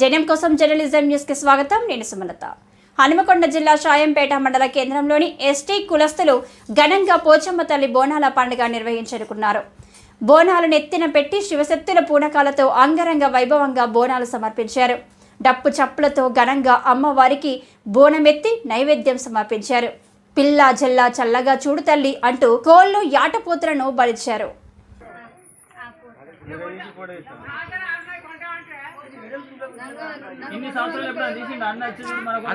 జనం కోసం journalism news కి స్వాగతం. నేను సుమలత. హనుమకొండ జిల్లా షాయంపేట మండల కేంద్రంలోని ఎస్టీ కులస్తులు ఘనంగా పోచమ్మ తల్లి బోనాల పండుగ నిర్వహించుకున్నారు. బోనాలు నెత్తిన పెట్టి శివశక్తుల పూనకాలతో అంగరంగ వైభవంగా బోనాలు సమర్పించారు. డప్పు చప్పులతో ఘనంగా అమ్మవారికి బోనమెత్తి నైవేద్యం సమర్పించారు. పిల్ల జల్లా చల్లగా చూడు తల్లి అంటూ కోళ్లు యాటపోతులను బలిచారు. ఇన్ని సంవత్సరాలు ఎప్పుడు తీసిండు అన్న వచ్చి మనకు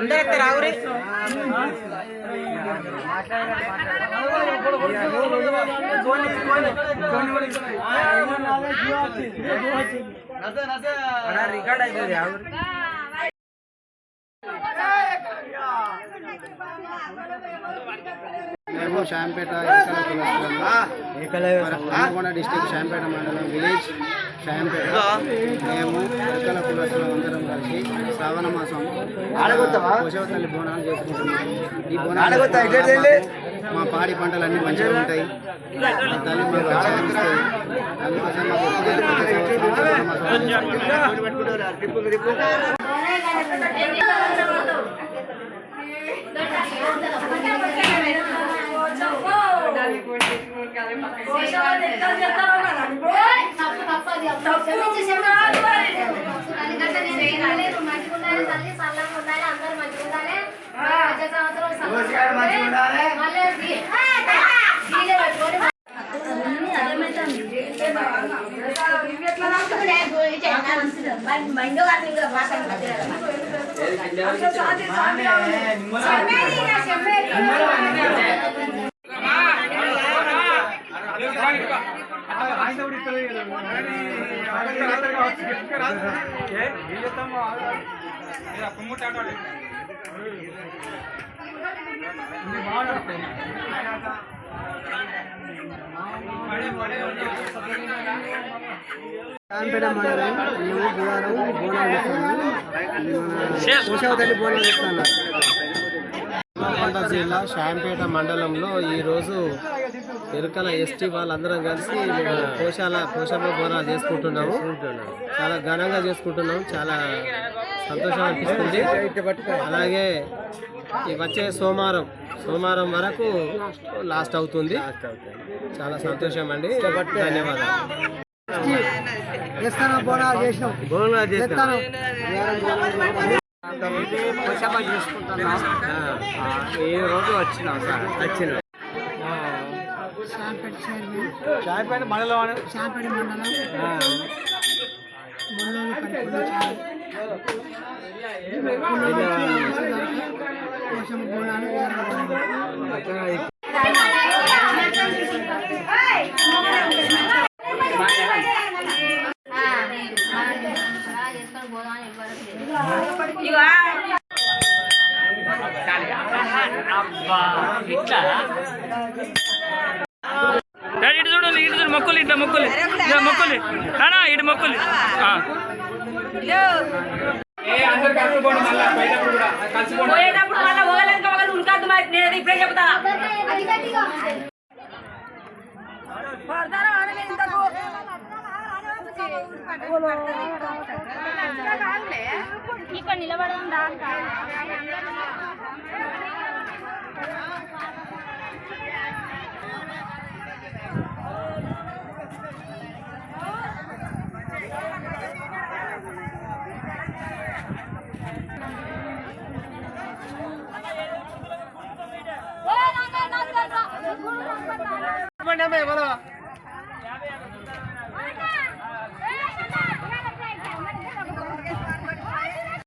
రికార్డ్ అయిపోయింది. మేము షాంపేట హనుమకొండ డిస్టిక్ షాంపేట మండలం విలేజ్ షాంపేట. మేము ఎక్కల కులస్తులం అందరం కలిసి శ్రావణ మాసం పోచమ్మ తల్లి బోనాలు చేసుకుంటున్నాం. ఈ బోనాలు మా పాడి పంటలు అన్నీ మంచిగా ఉంటాయి. తల్లి మాకు రక్షణ ఇస్తుంది. అందుకోసం షాంపేట మండలం మేము బుధవారం బోనాలు చేస్తున్నాము. పోచమ్మ తల్లి బోనాలు చేస్తున్నాం. హనుమకొండ జిల్లా షాంపేట మండలంలో ఈరోజు ఎరుకల ఎస్టీ వాళ్ళందరం కలిసి పోషమ్మ బోనాలు చేసుకుంటున్నాము. చాలా ఘనంగా చేసుకుంటున్నాము. చాలా సంతోషం అనిపిస్తుంది. అలాగే ఈ వచ్చే సోమవారం వరకు లాస్ట్ అవుతుంది. చాలా సంతోషం అండి. ధన్యవాదాలు. ఈ రోజు వచ్చినాం సార్. షాంపేట మండలం ఇటు చూడండి, ఇటు చూడు మొక్కులు, ఇట్లా మొక్కులు అనా ఇటు మొక్కులు. ఇక్కడ నిలబడదాం రా.